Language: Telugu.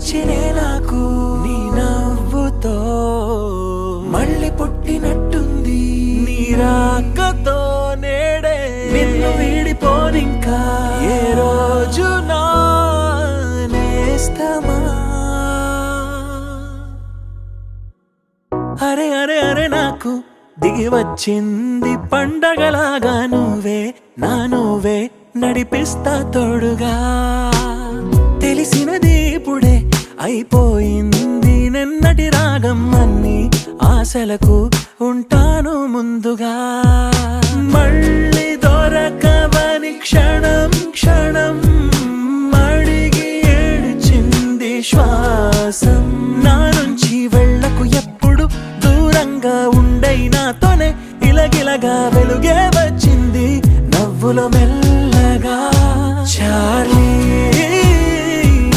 వచ్చినే నాకు నీ నవ్వుతో మళ్ళీ పుట్టినట్టుంది నీ రాకతో నేడే నిన్ను వీడిపోనింకా ఏ రోజు నా నేస్తమా అరే అరే అరే నాకు దిగి వచ్చింది పండగలాగా నువ్వే నడిపిస్తా తోడుగా తెలిసినది ఇప్పుడే అయిపోయింది నిన్నటి రాగం అన్ని ఆశలకు ఉంటాను ముందుగా మళ్ళీ దొరకవని క్షణం క్షణం అడిగి ఏడ్చింది శ్వాసం నా నుంచి వెళ్ళకు ఎప్పుడు దూరంగా ఉండై నాతోనే ఇలగిలగా వెలుగే వచ్చింది నవ్వులో మెల్లగా చార్లీ